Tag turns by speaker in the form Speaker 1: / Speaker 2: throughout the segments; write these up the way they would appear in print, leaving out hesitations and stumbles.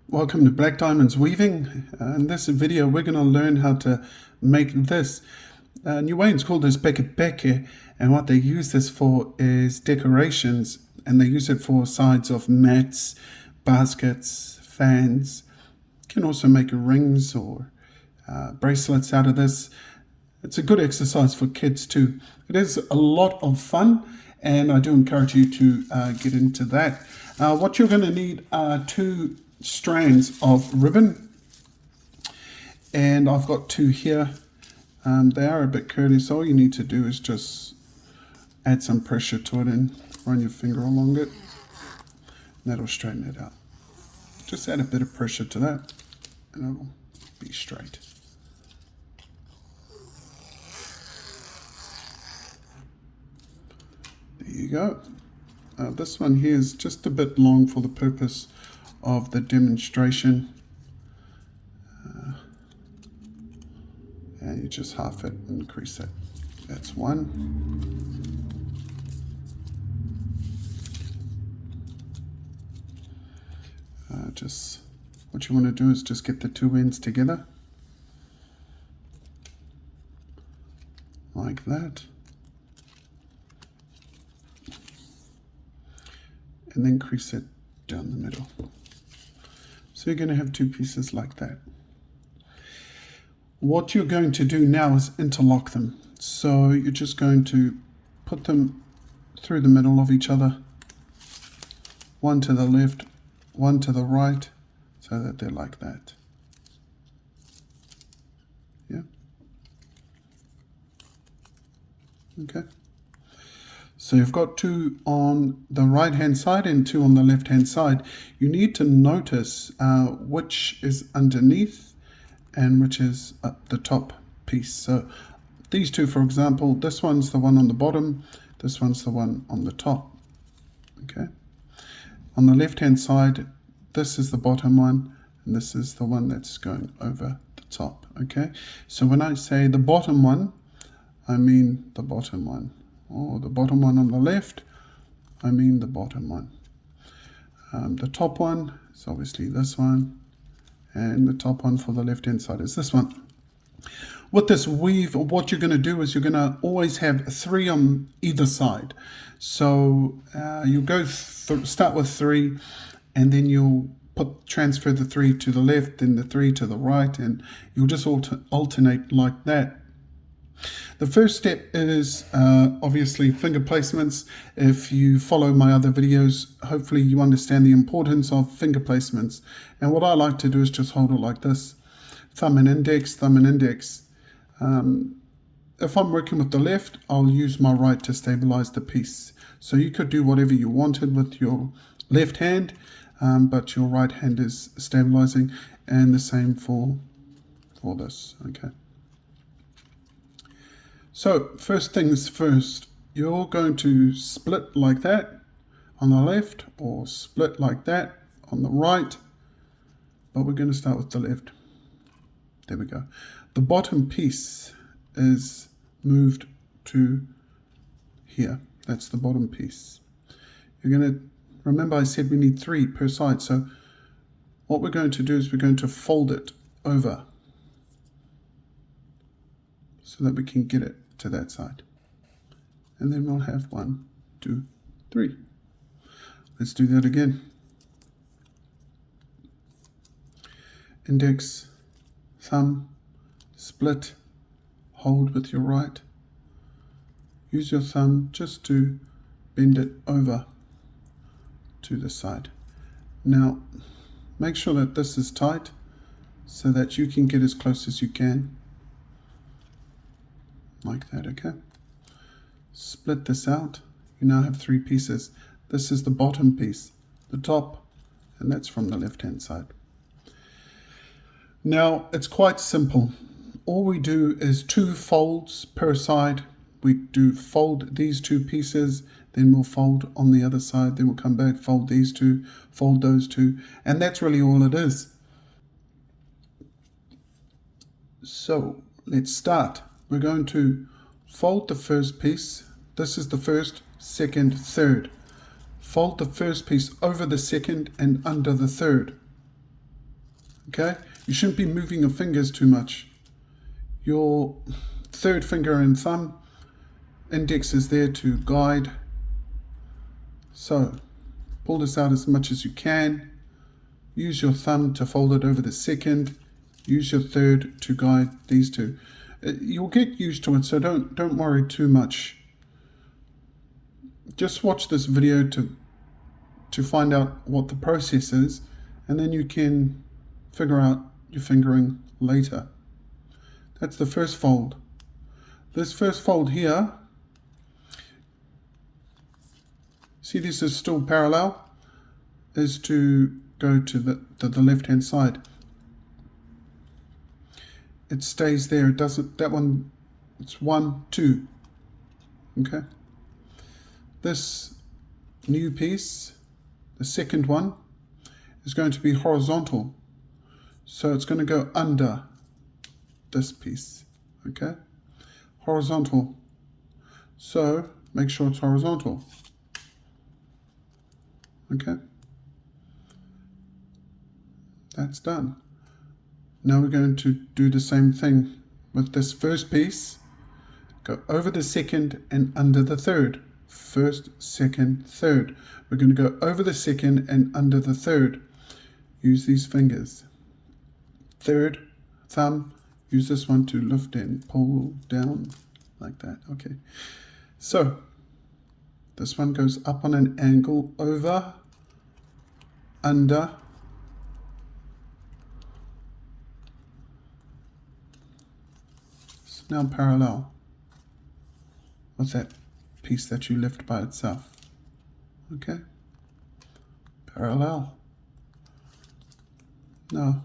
Speaker 1: Welcome to Black Diamonds Weaving. In this video we're going to learn how to make this. Niueans call this peke peke, and what they use this for is decorations, and they use it for sides of mats, baskets, fans. You can also make rings or bracelets out of this. It's a good exercise for kids too. It is a lot of fun, and I do encourage you to get into that. What you're going to need are two strands of ribbon, and I've got two here. They are a bit curly, so all you need to do is just add some pressure to it and run your finger along it, and that'll straighten it out. Just add a bit of pressure to that and it'll be straight. There you go. This one here is just a bit long for the purpose of the demonstration, and you just half it and increase it. That's one. Just what you want to do is just get the two ends together like that, and then crease it down the middle. So you're going to have two pieces like that. What you're going to do now is interlock them. So you're just going to put them through the middle of each other, one to the left, one to the right, so that they're like that. Yeah. Okay. So you've got two on the right hand side and two on the left hand side. You need to notice which is underneath and which is up the top piece. So these two, for example, this one's the one on the bottom, this one's the one on the top. Okay. On the left hand side, this is the bottom one and this is the one that's going over the top. Okay. So when I say the bottom one, I mean the bottom one. Or the bottom one on the left, I mean the bottom one. The top one is obviously this one, and the top one for the left hand side is this one. With this weave, what you're going to do is you're going to always have three on either side. So you go start with three, and then you'll transfer the three to the left, then the three to the right, and you'll just alternate like that. The first step is obviously finger placements. If you follow my other videos, hopefully you understand the importance of finger placements. And what I like to do is just hold it like this. Thumb and index, thumb and index. If I'm working with the left, I'll use my right to stabilize the piece. So you could do whatever you wanted with your left hand, but your right hand is stabilizing, and the same for this. Okay. So first things first, you're going to split like that on the left, or split like that on the right, but we're going to start with the left. There we go. The bottom piece is moved to here. That's the bottom piece. You're going to, remember I said we need three per side, so what we're going to do is we're going to fold it over so that we can get it to that side. And then we'll have 1, 2, 3. Let's do that again. Index, thumb, split, hold with your right. Use your thumb just to bend it over to the side. Now, make sure that this is tight so that you can get as close as you can. Like that, okay? Split this out. You now have three pieces. This is the bottom piece, the top, and that's from the left hand side. Now, it's quite simple. All we do is two folds per side. We do fold these two pieces, then we'll fold on the other side, then we'll come back, fold these two, fold those two, and that's really all it is. So, let's start. We're going to fold the first piece. This is the first, second, third. Fold the first piece over the second and under the third. Okay, you shouldn't be moving your fingers too much. Your third finger and thumb, index is there to guide. So pull this out as much as you can. Use your thumb to fold it over the second. Use your third to guide these two. You'll get used to it, so don't worry too much. Just watch this video to find out what the process is, and then you can figure out your fingering later. That's the first fold. This first fold here, see this is still parallel, is to go to the left hand side. It stays there, it doesn't, that one, it's 1, 2. Okay. This new piece, the second one, is going to be horizontal. So it's going to go under this piece. Okay. Horizontal. So make sure it's horizontal. Okay. That's done. Now we're going to do the same thing with this first piece. Go over the second and under the third. First, second, third. We're going to go over the second and under the third. Use these fingers. Third, thumb. Use this one to lift and pull down like that. Okay. So this one goes up on an angle, over, under, it's now parallel with that piece that you left by itself. Okay, parallel. Now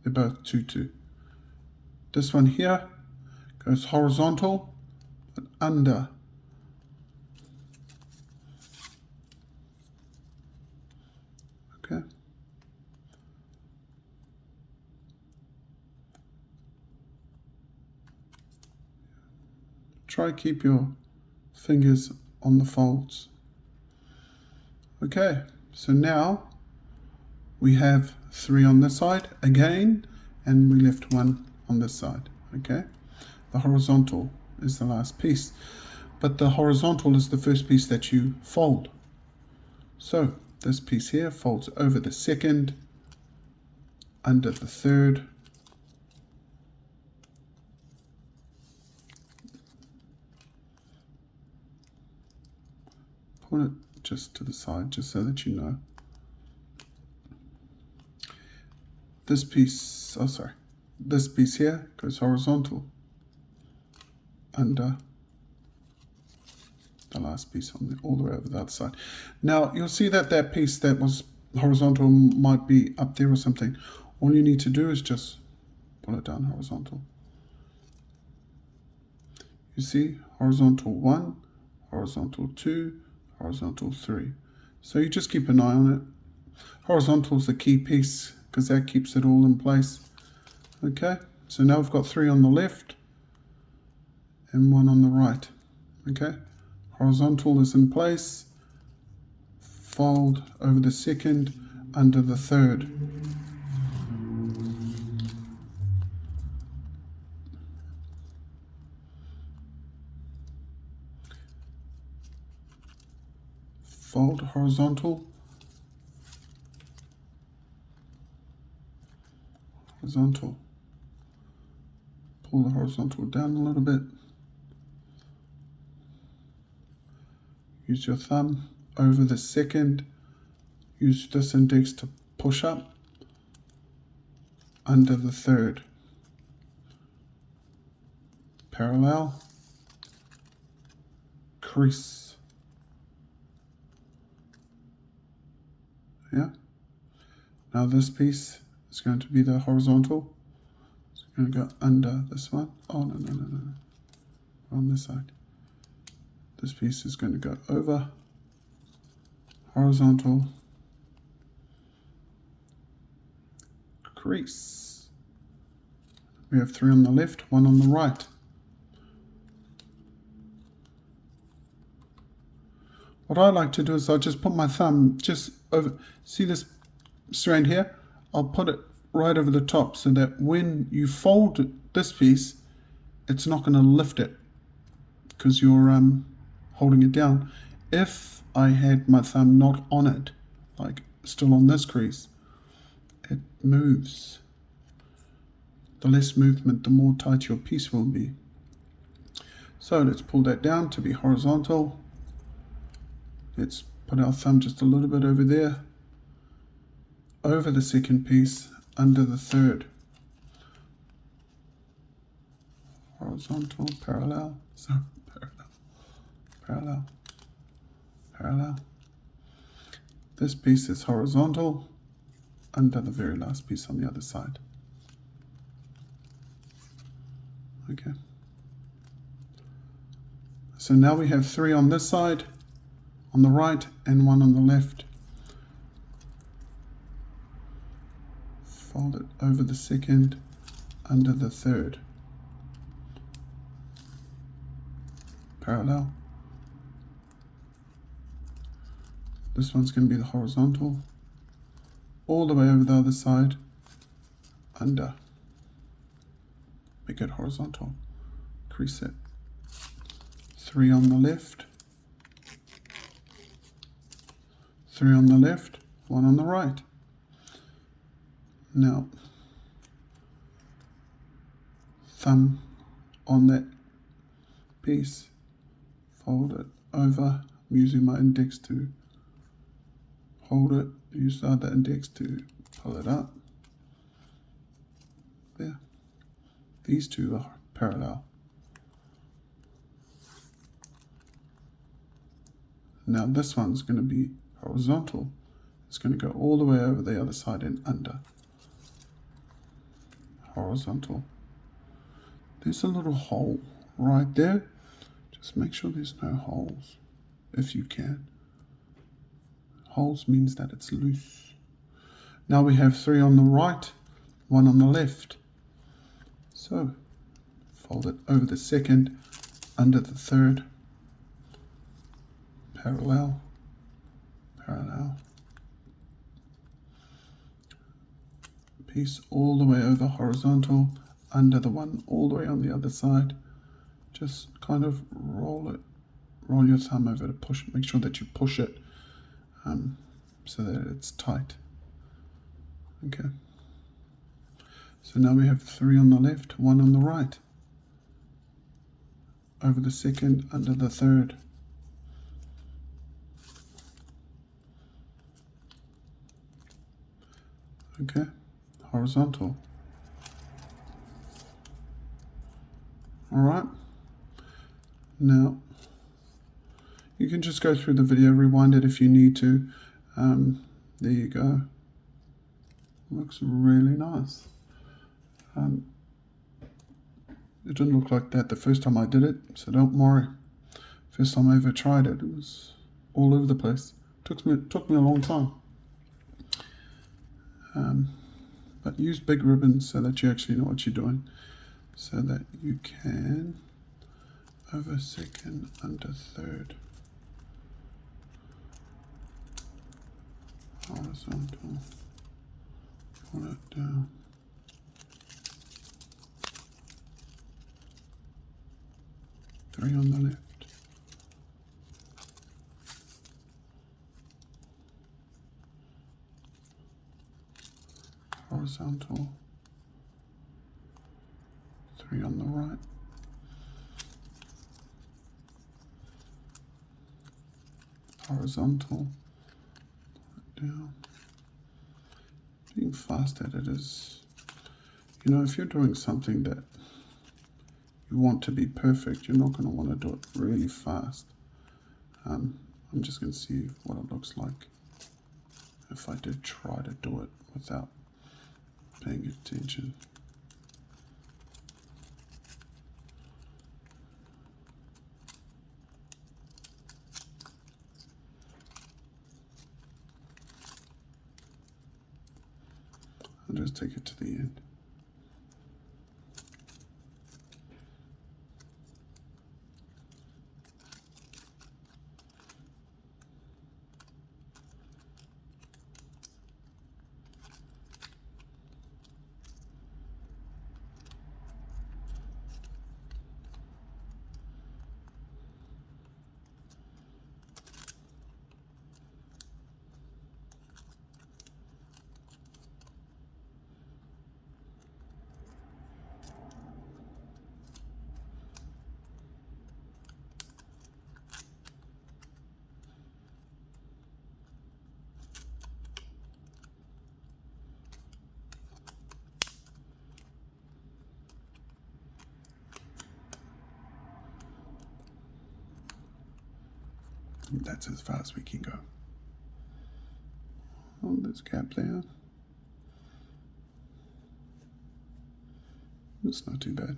Speaker 1: they're both 2, 2. This one here goes horizontal but under. Okay. Try keep your fingers on the folds. Okay, so now we have 3 on this side again, and we left 1 on this side. Okay, the horizontal is the last piece, but the horizontal is the first piece that you fold. So this piece here folds over the second, under the third, pull it just to the side, just so that you know. This piece, oh sorry, this piece here goes horizontal, under the last piece on the, all the way over the other side. Now you'll see that that piece that was horizontal might be up there or something. All you need to do is just pull it down horizontal. You see, horizontal 1, horizontal 2, horizontal 3. So you just keep an eye on it. Horizontal is the key piece because that keeps it all in place. Okay, so now we've got 3 on the left and 1 on the right. Okay, horizontal is in place, fold over the second, under the third. Fold horizontal, horizontal, pull the horizontal down a little bit, use your thumb over the second, use this index to push up, under the third, parallel, crease. Yeah. Now this piece is going to be the horizontal. It's going to go under this one. Oh, no. On this side. This piece is going to go over, horizontal, crease. We have 3 on the left, 1 on the right. What I like to do is I just put my thumb just over, see this strand here? I'll put it right over the top so that when you fold this piece, it's not going to lift it because you're holding it down. If I had my thumb not on it, like still on this crease, it moves. The less movement, the more tight your piece will be. So let's pull that down to be horizontal. Let's put our thumb just a little bit over there, over the second piece, under the third. Horizontal, parallel, so parallel, parallel. This piece is horizontal under the very last piece on the other side. Okay. So now we have 3 on this side, on the right, and 1 on the left. Fold it over the second, under the third. Parallel. This one's going to be the horizontal, all the way over the other side, under. Make it horizontal. Crease it. 3 on the left, 3 on the left, 1 on the right. Now, thumb on that piece, fold it over. I'm using my index to hold it, use the other index to pull it up. There. These two are parallel. Now this one's going to be horizontal. It's going to go all the way over the other side and under. Horizontal. There's a little hole right there. Just make sure there's no holes, if you can. Holes means that it's loose. Now we have 3 on the right, 1 on the left. So, fold it over the second, under the third. Parallel, parallel. Piece all the way over horizontal, under the one all the way on the other side. Just kind of roll it, roll your thumb over to push, make sure that you push it so that it's tight. Okay. So now we have 3 on the left, 1 on the right. Over the second, under the third. Okay, horizontal. All right. Now, you can just go through the video, rewind it if you need to. There you go. Looks really nice. It didn't look like that the first time I did it, so don't worry. First time I ever tried it, it was all over the place. Took me a long time. But use big ribbons so that you actually know what you're doing, so that you can over second, under third, horizontal, pull it down. Three on the left. Horizontal. 3 on the right. Horizontal. Down. Being fast at it is, you know, if you're doing something that you want to be perfect, you're not going to want to do it really fast. I'm just going to see what it looks like if I did try to do it without paying attention. I'll just take it to the end. That's as far as we can go. Oh, there's a gap there. It's not too bad.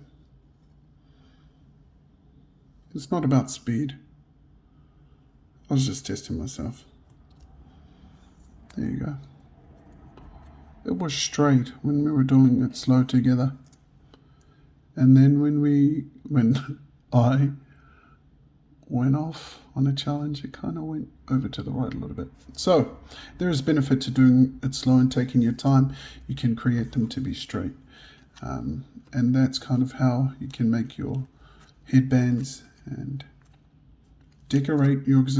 Speaker 1: It's not about speed. I was just testing myself. There you go. It was straight when we were doing it slow together. And then when I went off on a challenge, it kind of went over to the right a little bit. So there is benefit to doing it slow and taking your time. You can create them to be straight. And that's kind of how you can make your headbands and decorate your existing